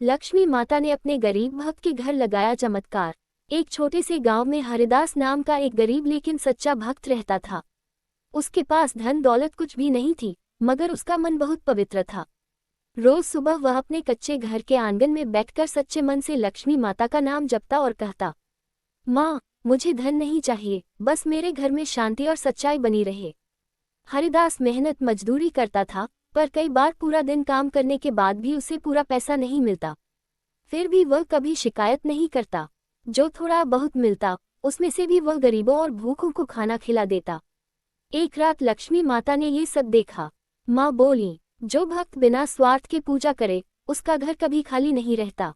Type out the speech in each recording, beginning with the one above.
लक्ष्मी माता ने अपने गरीब भक्त के घर लगाया चमत्कार। एक छोटे से गांव में हरिदास नाम का एक गरीब लेकिन सच्चा भक्त रहता था। उसके पास धन दौलत कुछ भी नहीं थी, मगर उसका मन बहुत पवित्र था। रोज सुबह वह अपने कच्चे घर के आंगन में बैठकर सच्चे मन से लक्ष्मी माता का नाम जपता और कहता, माँ, मुझे धन नहीं चाहिए, बस मेरे घर में शांति और सच्चाई बनी रहे। हरिदास मेहनत मजदूरी करता था, पर कई बार पूरा दिन काम करने के बाद भी उसे पूरा पैसा नहीं मिलता। फिर भी वह कभी शिकायत नहीं करता। जो थोड़ा बहुत मिलता, उसमें से भी वह गरीबों और भूखों को खाना खिला देता। एक रात लक्ष्मी माता ने ये सब देखा। माँ बोली, जो भक्त बिना स्वार्थ के पूजा करे, उसका घर कभी खाली नहीं रहता।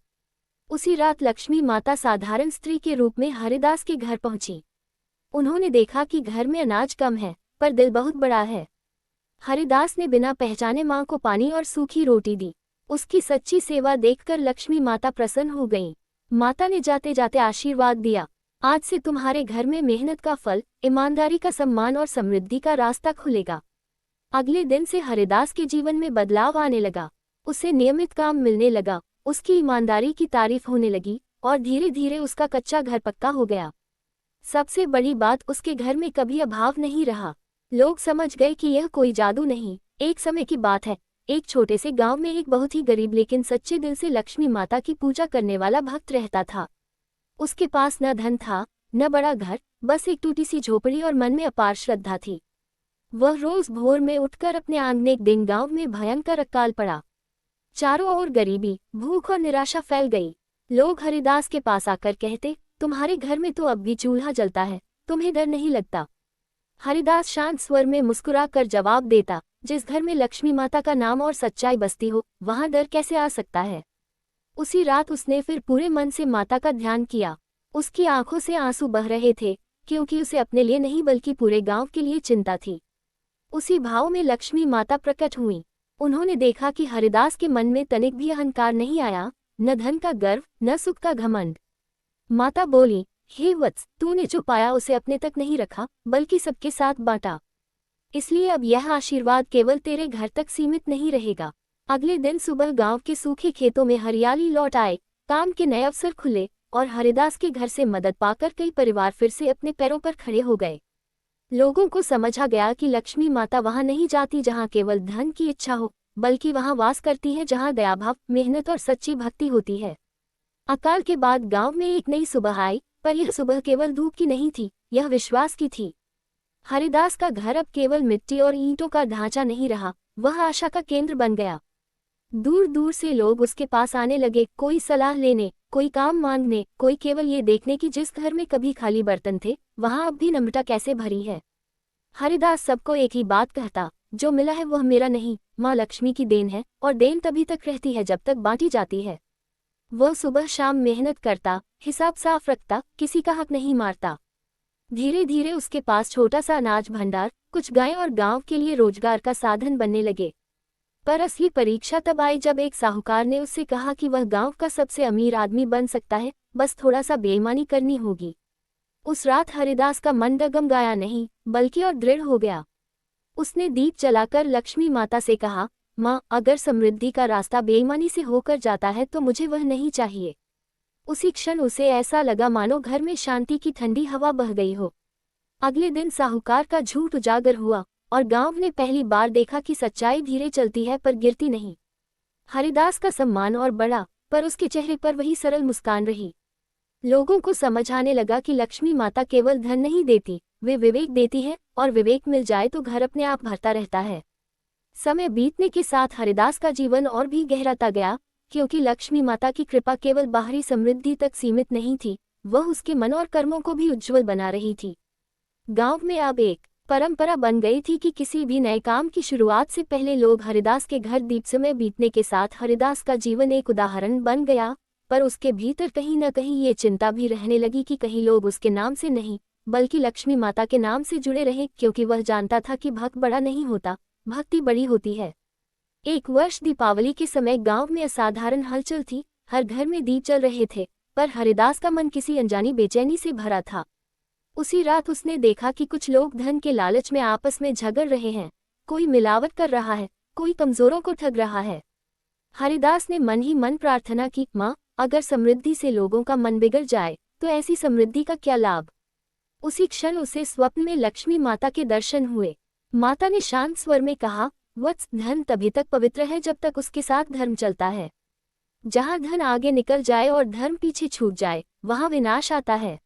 उसी रात लक्ष्मी माता साधारण स्त्री के रूप में हरिदास के घर पहुंची। उन्होंने देखा कि घर में अनाज कम है, पर दिल बहुत बड़ा है। हरिदास ने बिना पहचाने माँ को पानी और सूखी रोटी दी। उसकी सच्ची सेवा देखकर लक्ष्मी माता प्रसन्न हो गईं। माता ने जाते जाते आशीर्वाद दिया, आज से तुम्हारे घर में मेहनत का फल, ईमानदारी का सम्मान और समृद्धि का रास्ता खुलेगा। अगले दिन से हरिदास के जीवन में बदलाव आने लगा। उसे नियमित काम मिलने लगा, उसकी ईमानदारी की तारीफ होने लगी और धीरे धीरे उसका कच्चा घर पक्का हो गया। सबसे बड़ी बात, उसके घर में कभी अभाव नहीं रहा। लोग समझ गए कि यह कोई जादू नहीं, एक समय की बात है। एक छोटे से गांव में एक बहुत ही गरीब लेकिन सच्चे दिल से लक्ष्मी माता की पूजा करने वाला भक्त रहता था। उसके पास न धन था, न बड़ा घर, बस एक टूटी सी झोपड़ी और मन में अपार श्रद्धा थी। वह रोज भोर में उठकर अपने आंगन, एक दिन गांव में भयंकर अकाल पड़ा। चारों ओर गरीबी, भूख और निराशा फैल गई। लोग हरिदास के पास आकर कहते, तुम्हारे घर में तो अब भी चूल्हा जलता है, तुम्हें डर नहीं लगता? हरिदास शांत स्वर में मुस्कुरा कर जवाब देता, जिस घर में लक्ष्मी माता का नाम और सच्चाई बसती हो, वहां डर कैसे आ सकता है। उसी रात उसने फिर पूरे मन से माता का ध्यान किया। उसकी आंखों से आंसू बह रहे थे, क्योंकि उसे अपने लिए नहीं बल्कि पूरे गांव के लिए चिंता थी। उसी भाव में लक्ष्मी माता प्रकट हुई। उन्होंने देखा कि हरिदास के मन में तनिक भी अहंकार नहीं आया, न धन का गर्व, न सुख का घमंड। माता बोली, हे वत्स, तूने जो पाया उसे अपने तक नहीं रखा, बल्कि सबके साथ बांटा। इसलिए अब यह आशीर्वाद केवल तेरे घर तक सीमित नहीं रहेगा। अगले दिन सुबह गांव के सूखे खेतों में हरियाली लौट आए, काम के नए अवसर खुले और हरिदास के घर से मदद पाकर कई परिवार फिर से अपने पैरों पर खड़े हो गए। लोगों को समझा गया कि लक्ष्मी माता वहां नहीं जाती जहां केवल धन की इच्छा हो, बल्कि वहां वास करती है जहां दयाभाव, मेहनत और सच्ची भक्ति होती है। अकाल के बाद गांव में एक नई सुबह आई, पर यह सुबह केवल धूप की नहीं थी, यह विश्वास की थी। हरिदास का घर अब केवल मिट्टी और ईंटों का ढांचा नहीं रहा, वह आशा का केंद्र बन गया। दूर दूर से लोग उसके पास आने लगे, कोई सलाह लेने, कोई काम मांगने, कोई केवल ये देखने कि जिस घर में कभी खाली बर्तन थे, वहां अब भी नम्रता कैसे भरी है। हरिदास सबको एक ही बात कहता, जो मिला है वह मेरा नहीं, माँ लक्ष्मी की देन है, और देन तभी तक रहती है जब तक बांटी जाती है। वह सुबह शाम मेहनत करता, हिसाब साफ रखता, किसी का हक नहीं मारता। धीरे धीरे उसके पास छोटा सा अनाज भंडार, कुछ गायें और गांव के लिए रोजगार का साधन बनने लगे। पर असली परीक्षा तब आई जब एक साहूकार ने उससे कहा कि वह गांव का सबसे अमीर आदमी बन सकता है, बस थोड़ा सा बेईमानी करनी होगी। उस रात हरिदास का मन डगमगाया नहीं, बल्कि और दृढ़ हो गया। उसने दीप जलाकर लक्ष्मी माता से कहा, माँ, अगर समृद्धि का रास्ता बेईमानी से होकर जाता है तो मुझे वह नहीं चाहिए। उसी क्षण उसे ऐसा लगा मानो घर में शांति की ठंडी हवा बह गई हो। अगले दिन साहूकार का झूठ उजागर हुआ और गांव ने पहली बार देखा कि सच्चाई धीरे चलती है पर गिरती नहीं। हरिदास का सम्मान और बढ़ा, पर उसके चेहरे पर वही सरल मुस्कान रही। लोगों को समझ आने लगा कि लक्ष्मी माता केवल धन नहीं देती, वे विवेक देती है, और विवेक मिल जाए तो घर अपने आप भरता रहता है। समय बीतने के साथ हरिदास का जीवन और भी गहराता गया, क्योंकि लक्ष्मी माता की कृपा केवल बाहरी समृद्धि तक सीमित नहीं थी, वह उसके मन और कर्मों को भी उज्ज्वल बना रही थी। गांव में अब एक परंपरा बन गई थी कि किसी भी नए काम की शुरुआत से पहले लोग हरिदास के घर दीप। समय बीतने के साथ हरिदास का जीवन एक उदाहरण बन गया, पर उसके भीतर कहीं न कहीं ये चिंता भी रहने लगी कि कहीं लोग उसके नाम से नहीं, बल्कि लक्ष्मी माता के नाम से जुड़े रहे, क्योंकि वह जानता था कि भक्त बड़ा नहीं होता, भक्ति बड़ी होती है। एक वर्ष दीपावली के समय गांव में असाधारण हलचल थी, हर घर में दीप जल रहे थे, पर हरिदास का मन किसी अनजानी बेचैनी से भरा था। उसी रात उसने देखा कि कुछ लोग धन के लालच में आपस में झगड़ रहे हैं, कोई मिलावट कर रहा है, कोई कमजोरों को ठग रहा है। हरिदास ने मन ही मन प्रार्थना की, माँ, अगर समृद्धि से लोगों का मन बिगड़ जाए तो ऐसी समृद्धि का क्या लाभ। उसी क्षण उसे स्वप्न में लक्ष्मी माता के दर्शन हुए। माता ने शांत स्वर में कहा, वत्स, धन तभी तक पवित्र है जब तक उसके साथ धर्म चलता है। जहाँ धन आगे निकल जाए और धर्म पीछे छूट जाए, वहाँ विनाश आता है।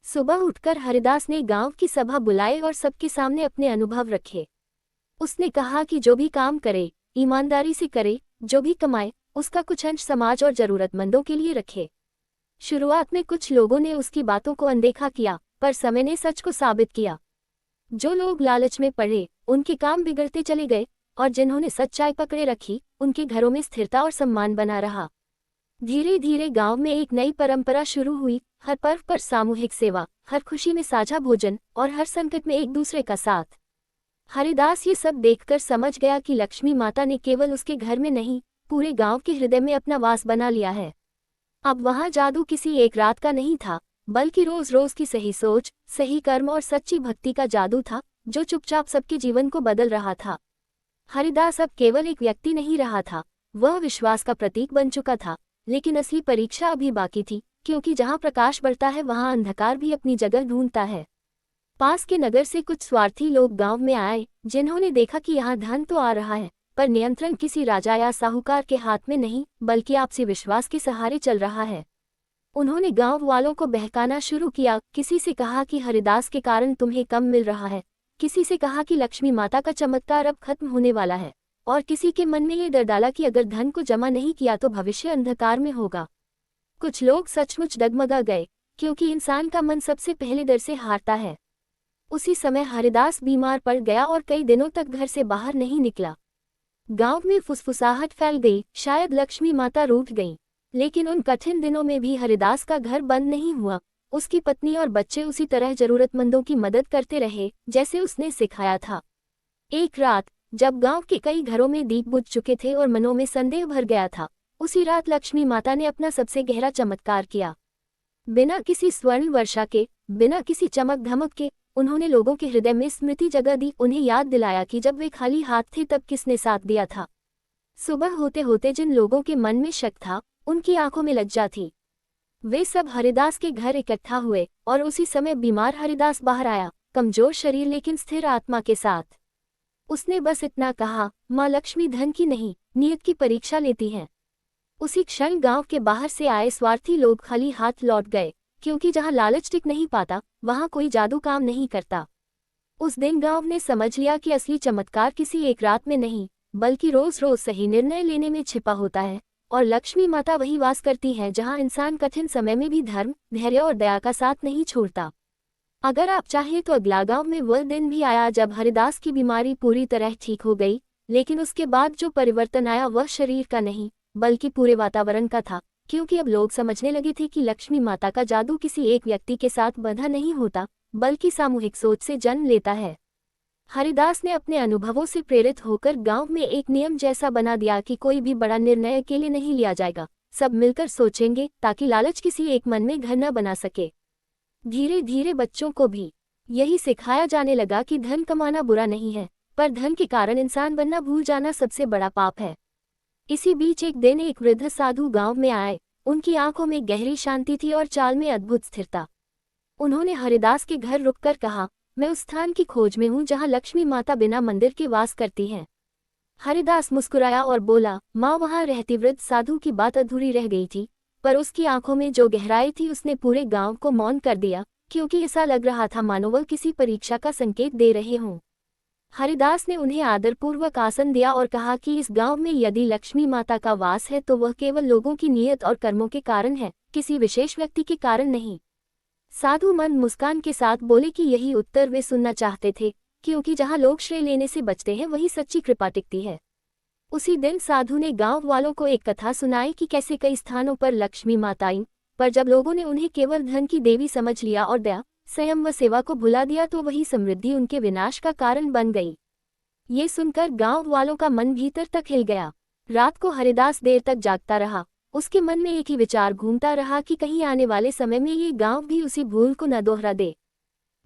सुबह उठकर हरिदास ने गांव की सभा बुलाई और सबके सामने अपने अनुभव रखे। उसने कहा कि जो भी काम करे, ईमानदारी से करे, जो भी कमाए, उसका कुछ अंश समाज और जरूरतमंदों के लिए रखे। शुरुआत में कुछ लोगों ने उसकी बातों को अनदेखा किया, पर समय ने सच को साबित किया। जो लोग लालच में पड़े, उनके काम बिगड़ते चले गए, और जिन्होंने सच्चाई पकड़े रखी, उनके घरों में स्थिरता और सम्मान बना रहा। धीरे धीरे गांव में एक नई परंपरा शुरू हुई, हर पर्व पर सामूहिक सेवा, हर खुशी में साझा भोजन और हर संकट में एक दूसरे का साथ। हरिदास ये सब देखकर समझ गया कि लक्ष्मी माता ने केवल उसके घर में नहीं, पूरे गांव के हृदय में अपना वास बना लिया है। अब वहां जादू किसी एक रात का नहीं था, बल्कि रोज रोज की सही सोच, सही कर्म और सच्ची भक्ति का जादू था, जो चुपचाप सबके जीवन को बदल रहा था। हरिदास अब केवल एक व्यक्ति नहीं रहा था, वह विश्वास का प्रतीक बन चुका था। लेकिन असली परीक्षा अभी बाकी थी, क्योंकि जहां प्रकाश बढ़ता है वहां अंधकार भी अपनी जगह ढूंढता है। पास के नगर से कुछ स्वार्थी लोग गांव में आए, जिन्होंने देखा कि यहाँ धन तो आ रहा है, पर नियंत्रण किसी राजा या साहूकार के हाथ में नहीं, बल्कि आपसी विश्वास के सहारे चल रहा है। उन्होंने गांव वालों को बहकाना शुरू किया। किसी से कहा कि हरिदास के कारण तुम्हें कम मिल रहा है, किसी से कहा कि लक्ष्मी माता का चमत्कार अब खत्म होने वाला है, और किसी के मन में ये डर डाला कि अगर धन को जमा नहीं किया तो भविष्य अंधकार में होगा। कुछ लोग सचमुच डगमगा गए, क्योंकि इंसान का मन सबसे पहले डर से हारता है। उसी समय हरिदास बीमार पड़ गया और कई दिनों तक घर से बाहर नहीं निकला। गांव में फुसफुसाहट फैल गई, शायद लक्ष्मी माता रूठ गई। लेकिन उन कठिन दिनों में भी हरिदास का घर बंद नहीं हुआ। उसकी पत्नी और बच्चे उसी तरह जरूरतमंदों की मदद करते रहे, जैसे उसने सिखाया था। एक रात, जब गांव के कई घरों में दीप बुझ चुके थे और मनों में संदेह भर गया था, उसी रात लक्ष्मी माता ने अपना सबसे गहरा चमत्कार किया। बिना किसी स्वर्ण वर्षा के, बिना किसी चमक धमक के, उन्होंने लोगों के हृदय में स्मृति जगा दी, उन्हें याद दिलाया कि जब वे खाली हाथ थे तब किसने साथ दिया था। सुबह होते होते जिन लोगों के मन में शक था, उनकी आंखों में लज्जा थी। वे सब हरिदास के घर इकट्ठा हुए, और उसी समय बीमार हरिदास बाहर आया, कमजोर शरीर लेकिन स्थिर आत्मा के साथ। उसने बस इतना कहा, माँ लक्ष्मी धन की नहीं, नियत की परीक्षा लेती हैं। उसी क्षण गांव के बाहर से आए स्वार्थी लोग खाली हाथ लौट गए, क्योंकि जहां लालच टिक नहीं पाता, वहां कोई जादू काम नहीं करता। उस दिन गांव ने समझ लिया कि असली चमत्कार किसी एक रात में नहीं, बल्कि रोज रोज सही निर्णय लेने में छिपा होता है। और लक्ष्मी माता वही वास करती है जहां इंसान कठिन समय में भी धर्म, धैर्य और दया का साथ नहीं छोड़ता। अगर आप चाहें तो अगला गांव में वह दिन भी आया जब हरिदास की बीमारी पूरी तरह ठीक हो गई, लेकिन उसके बाद जो परिवर्तन आया वह शरीर का नहीं, बल्कि पूरे वातावरण का था। क्योंकि अब लोग समझने लगे थे कि लक्ष्मी माता का जादू किसी एक व्यक्ति के साथ बंधा नहीं होता, बल्कि सामूहिक सोच से जन्म लेता है। हरिदास ने अपने अनुभवों से प्रेरित होकर गांव में एक नियम जैसा बना दिया कि कोई भी बड़ा निर्णय अकेले नहीं लिया जाएगा, सब मिलकर सोचेंगे, ताकि लालच किसी एक मन में घर न बना सके। धीरे धीरे बच्चों को भी यही सिखाया जाने लगा कि धन कमाना बुरा नहीं है, पर धन के कारण इंसान बनना भूल जाना सबसे बड़ा पाप है। इसी बीच एक दिन एक वृद्ध साधु गांव में आए। उनकी आंखों में गहरी शांति थी और चाल में अद्भुत स्थिरता। उन्होंने हरिदास के घर रुककर कहा, मैं उस स्थान की खोज में हूँ जहाँ लक्ष्मी माता बिना मंदिर के वास करती हैं। हरिदास मुस्कुराया और बोला, माँ वहाँ रहती। वृद्ध साधु की बात अधूरी रह गई थी, पर उसकी आंखों में जो गहराई थी उसने पूरे गांव को मौन कर दिया, क्योंकि ऐसा लग रहा था मानो वह किसी परीक्षा का संकेत दे रहे हों। हरिदास ने उन्हें आदरपूर्वक आसन दिया और कहा कि इस गांव में यदि लक्ष्मी माता का वास है तो वह केवल लोगों की नीयत और कर्मों के कारण है, किसी विशेष व्यक्ति के कारण नहीं। साधु मंद मुस्कान के साथ बोले कि यही उत्तर वे सुनना चाहते थे, क्योंकि जहां लोग श्रेय लेने से बचते हैं वहीं सच्ची कृपा टिकती है। उसी दिन साधु ने गांव वालों को एक कथा सुनाई कि कैसे कई स्थानों पर लक्ष्मी माता आईं, पर जब लोगों ने उन्हें केवल धन की देवी समझ लिया और दया, संयम व सेवा को भुला दिया तो वही समृद्धि उनके विनाश का कारण बन गई। ये सुनकर गांव वालों का मन भीतर तक हिल गया। रात को हरिदास देर तक जागता रहा। उसके मन में एक ही विचार घूमता रहा कि कहीं आने वाले समय में ये गांव भी उसी भूल को न दोहरा दे।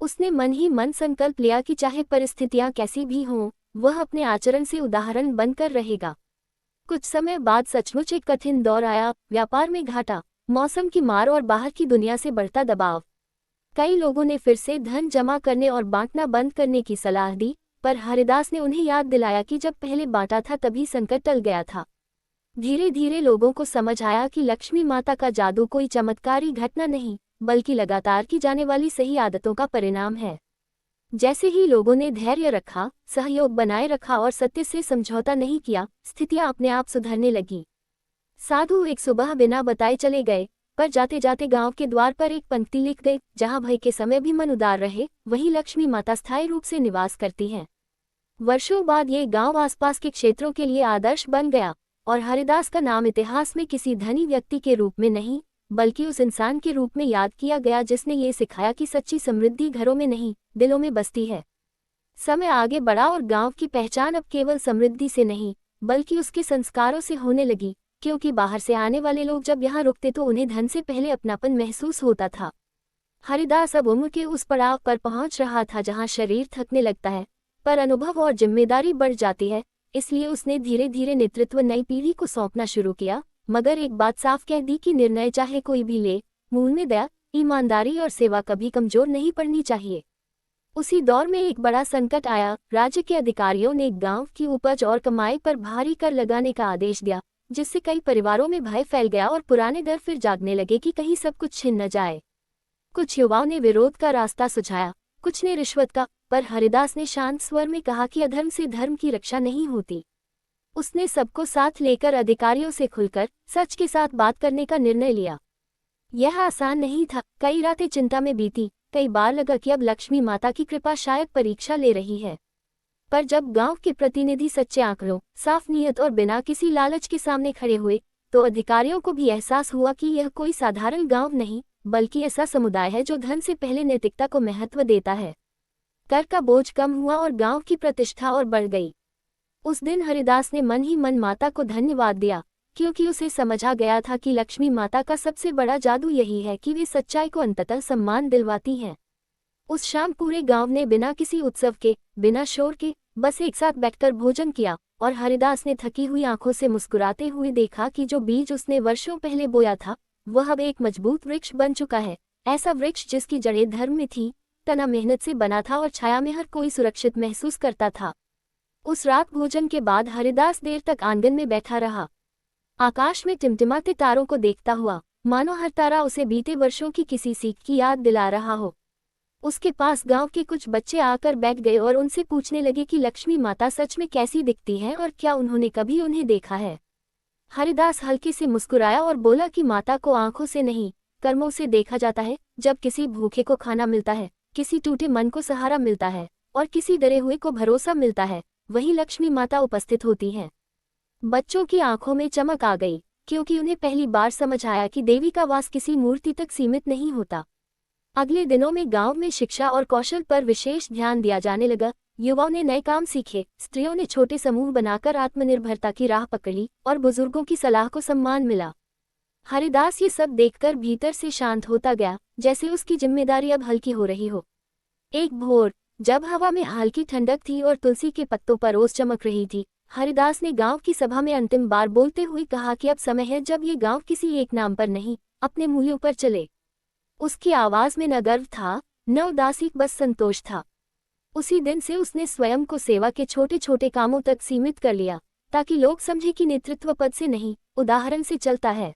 उसने मन ही मन संकल्प लिया कि चाहे परिस्थितियां कैसी भी हों, वह अपने आचरण से उदाहरण बनकर रहेगा। कुछ समय बाद सचमुच एक कठिन दौर आया, व्यापार में घाटा, मौसम की मार और बाहर की दुनिया से बढ़ता दबाव। कई लोगों ने फिर से धन जमा करने और बांटना बंद करने की सलाह दी, पर हरिदास ने उन्हें याद दिलाया कि जब पहले बांटा था तभी संकट टल गया था। धीरे धीरे लोगों को समझ आया कि लक्ष्मी माता का जादू कोई चमत्कारी घटना नहीं, बल्कि लगातार की जाने वाली सही आदतों का परिणाम है। जैसे ही लोगों ने धैर्य रखा, सहयोग बनाए रखा और सत्य से समझौता नहीं किया, स्थितियां अपने आप सुधरने लगी। साधु एक सुबह बिना बताए चले गए, पर जाते जाते गांव के द्वार पर एक पंक्ति लिख गए, जहां भय के समय भी मन उदार रहे, वहीं लक्ष्मी माता स्थायी रूप से निवास करती हैं। वर्षों बाद ये गांव आसपास के क्षेत्रों के लिए आदर्श बन गया, और हरिदास का नाम इतिहास में किसी धनी व्यक्ति के रूप में नहीं, बल्कि उस इंसान के रूप में याद किया गया जिसने ये सिखाया कि सच्ची समृद्धि घरों में नहीं, दिलों में बसती है। समय आगे बढ़ा और गांव की पहचान अब केवल समृद्धि से नहीं, बल्कि उसके संस्कारों से होने लगी, क्योंकि बाहर से आने वाले लोग जब यहाँ रुकते तो उन्हें धन से पहले अपनापन महसूस होता था। हरिदास अब उम्र के उस पड़ाव पर पहुंच रहा था जहां शरीर थकने लगता है, पर अनुभव और जिम्मेदारी बढ़ जाती है, इसलिए उसने धीरे धीरे नेतृत्व नई पीढ़ी को सौंपना शुरू किया, मगर एक बात साफ कह दी कि निर्णय चाहे कोई भी ले, मूल में दया, ईमानदारी और सेवा कभी कमजोर नहीं पड़नी चाहिए। उसी दौर में एक बड़ा संकट आया। राज्य के अधिकारियों ने गांव की उपज और कमाई पर भारी कर लगाने का आदेश दिया, जिससे कई परिवारों में भय फैल गया और पुराने डर फिर जागने लगे कि कहीं सब कुछ छिन न जाए। कुछ युवाओं ने विरोध का रास्ता सुझाया, कुछ ने रिश्वत का, पर हरिदास ने शांत स्वर में कहा कि अधर्म से धर्म की रक्षा नहीं होती। उसने सबको साथ लेकर अधिकारियों से खुलकर सच के साथ बात करने का निर्णय लिया। यह आसान नहीं था, कई रातें चिंता में बीती, कई बार लगा कि अब लक्ष्मी माता की कृपा शायद परीक्षा ले रही है। पर जब गांव के प्रतिनिधि सच्चे आंकड़ों, साफ नीयत और बिना किसी लालच के सामने खड़े हुए, तो अधिकारियों को भी एहसास हुआ कि यह कोई साधारण गांव नहीं, बल्कि ऐसा समुदाय है जो धन से पहले नैतिकता को महत्व देता है। कर का बोझ कम हुआ और गांव की प्रतिष्ठा और बढ़ गई। उस दिन हरिदास ने मन ही मन माता को धन्यवाद दिया, क्योंकि उसे समझा गया था कि लक्ष्मी माता का सबसे बड़ा जादू यही है कि वे सच्चाई को अंततः सम्मान दिलवाती हैं। उस शाम पूरे गांव ने बिना किसी उत्सव के, बिना शोर के, बस एक साथ बैठकर भोजन किया, और हरिदास ने थकी हुई आंखों से मुस्कुराते हुए देखा कि जो बीज उसने वर्षों पहले बोया था, वह अब एक मजबूत वृक्ष बन चुका है। ऐसा वृक्ष जिसकी जड़ें धर्म में थी, तना मेहनत से बना था और छाया में हर कोई सुरक्षित महसूस करता था। उस रात भोजन के बाद हरिदास देर तक आंगन में बैठा रहा, आकाश में टिमटिमाते तारों को देखता हुआ, मानो हर तारा उसे बीते वर्षों की किसी सीख की याद दिला रहा हो। उसके पास गांव के कुछ बच्चे आकर बैठ गए और उनसे पूछने लगे कि लक्ष्मी माता सच में कैसी दिखती है और क्या उन्होंने कभी उन्हें देखा है। हरिदास हल्के से मुस्कुराया और बोला कि माता को आंखों से नहीं, कर्मों से देखा जाता है। जब किसी भूखे को खाना मिलता है, किसी टूटे मन को सहारा मिलता है, और किसी डरे हुए को भरोसा मिलता है, वहीं लक्ष्मी माता उपस्थित होती हैं। बच्चों की आंखों में चमक आ गई, क्योंकि उन्हें पहली बार समझ आया कि देवी का वास किसी मूर्ति तक सीमित नहीं होता। अगले दिनों में गांव में शिक्षा और कौशल पर विशेष ध्यान दिया जाने लगा। युवाओं ने नए काम सीखे, स्त्रियों ने छोटे समूह बनाकर आत्मनिर्भरता की राह पकड़ी, और बुजुर्गों की सलाह को सम्मान मिला। हरिदास ये सब देखकर भीतर से शांत होता गया, जैसे उसकी जिम्मेदारी अब हल्की हो रही हो। एक भोर, जब हवा में हल्की ठंडक थी और तुलसी के पत्तों पर ओस चमक रही थी, हरिदास ने गांव की सभा में अंतिम बार बोलते हुए कहा कि अब समय है जब ये गांव किसी एक नाम पर नहीं, अपने मूल्यों पर चले। उसकी आवाज में न गर्व था, न उदासी, बस संतोष था। उसी दिन से उसने स्वयं को सेवा के छोटे छोटे कामों तक सीमित कर लिया, ताकि लोग समझे कि नेतृत्व पद से नहीं, उदाहरण से चलता है।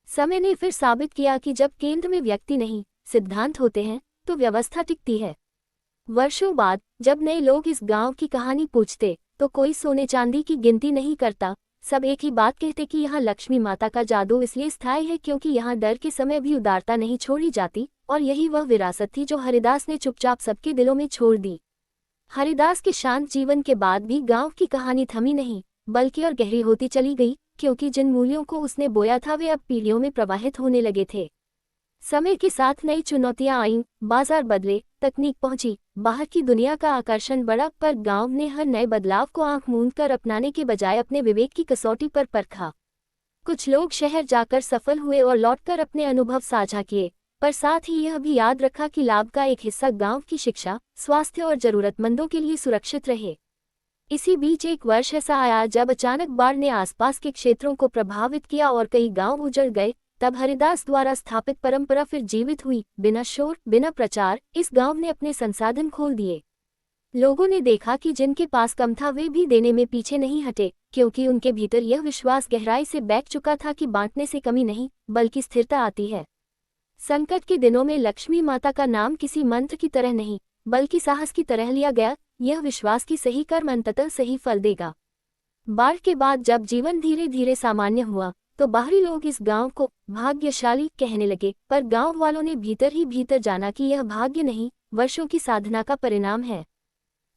समय ने फिर साबित किया कि जब केंद्र में व्यक्ति नहीं, सिद्धांत होते हैं, तो व्यवस्था टिकती है। वर्षों बाद जब नए लोग इस गांव की कहानी पूछते, तो कोई सोने चांदी की गिनती नहीं करता, सब एक ही बात कहते कि यहाँ लक्ष्मी माता का जादू इसलिए स्थायी है क्योंकि यहाँ डर के समय भी उदारता नहीं छोड़ी जाती, और यही वह विरासत थी जो हरिदास ने चुपचाप सबके दिलों में छोड़ दी। हरिदास के शांत जीवन के बाद भी गांव की कहानी थमी नहीं, बल्कि और गहरी होती चली गई, क्योंकि जिन मूल्यों को उसने बोया था वे अब पीढ़ियों में प्रवाहित होने लगे थे। समय के साथ नई चुनौतियां आईं, बाजार बदले, तकनीक पहुंची, बाहर की दुनिया का आकर्षण बढ़ा, पर गांव ने हर नए बदलाव को आंख मूंद कर अपनाने के बजाय अपने विवेक की कसौटी पर परखा। कुछ लोग शहर जाकर सफल हुए और लौटकर अपने अनुभव साझा किए, पर साथ ही यह भी याद रखा कि लाभ का एक हिस्सा गांव की शिक्षा, स्वास्थ्य और जरूरतमंदों के लिए सुरक्षित रहे। इसी बीच एक वर्ष ऐसा आया जब अचानक बाढ़ ने आसपास के क्षेत्रों को प्रभावित किया और कई गांव उजड़ गए। तब हरिदास द्वारा स्थापित परंपरा फिर जीवित हुई। बिना शोर, बिना प्रचार, इस गांव ने अपने संसाधन खोल दिए। लोगों ने देखा कि जिनके पास कम था वे भी देने में पीछे नहीं हटे, क्योंकि उनके भीतर यह विश्वास गहराई से बैठ चुका था कि बांटने से कमी नहीं, बल्कि स्थिरता आती है। संकट के दिनों में लक्ष्मी माता का नाम किसी मंत्र की तरह नहीं, बल्कि साहस की तरह लिया गया, यह विश्वास की सही कर्म अंततः सही फल देगा। बाढ़ के बाद जब जीवन धीरे धीरे सामान्य हुआ, तो बाहरी लोग इस गांव को भाग्यशाली कहने लगे, पर गांव वालों ने भीतर ही भीतर जाना कि यह भाग्य नहीं, वर्षों की साधना का परिणाम है।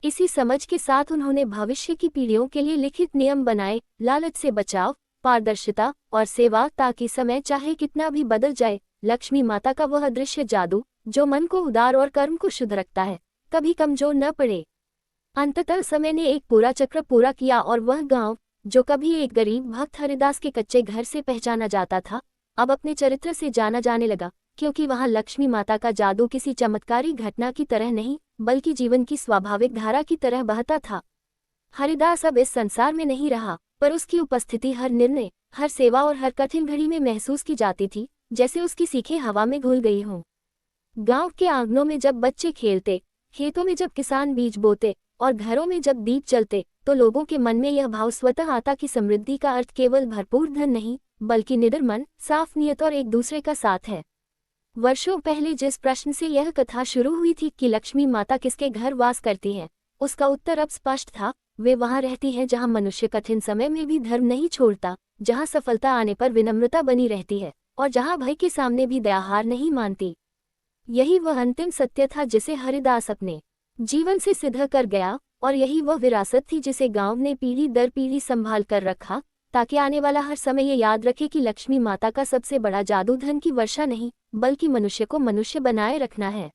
इसी समझ के साथ उन्होंने भविष्य की पीढ़ियों के लिए लिखित नियम बनाए, लालच से बचाव, पारदर्शिता और सेवा, ताकि समय चाहे कितना भी बदल जाए, लक्ष्मी माता का वह अदृश्य जादू, जो मन को उदार और कर्म को शुद्ध रखता है, कभी कमजोर न पड़े। अंततः समय ने एक पूरा चक्र पूरा किया और वह गांव, जो कभी एक गरीब भक्त हरिदास के कच्चे घर से पहचाना जाता था, अब अपने चरित्र से जाना जाने लगा, क्योंकि वहां लक्ष्मी माता का जादू किसी चमत्कारी घटना की तरह नहीं, बल्कि जीवन की स्वाभाविक धारा की तरह बहता था। हरिदास अब इस संसार में नहीं रहा, पर उसकी उपस्थिति हर निर्णय, हर सेवा और हर कठिन घड़ी में महसूस की जाती थी, जैसे उसकी सीखें हवा में घुल गई हों। गांव के आंगनों में जब बच्चे खेलते, खेतों में जब किसान बीज बोते और घरों में जब दीप जलते, तो लोगों के मन में यह भाव स्वतः आता कि समृद्धि का अर्थ केवल भरपूर धन नहीं, बल्कि निडर मन, साफ नियत और एक दूसरे का साथ है। वर्षों पहले जिस प्रश्न से यह कथा शुरू हुई थी कि लक्ष्मी माता किसके घर वास करती है, उसका उत्तर अब स्पष्ट था। वे वहां रहती है जहां मनुष्य कठिन समय में भी धर्म नहीं छोड़ता, जहां सफलता आने पर विनम्रता बनी रहती है, और जहां भय के सामने भी दया हार नहीं मानती। यही वह अंतिम सत्य था जिसे हरिदास अपने जीवन से सिद्ध कर गया, और यही वह विरासत थी जिसे गांव ने पीढ़ी दर पीढ़ी संभाल कर रखा, ताकि आने वाला हर समय ये याद रखे कि लक्ष्मी माता का सबसे बड़ा जादू धन की वर्षा नहीं, बल्कि मनुष्य को मनुष्य बनाए रखना है।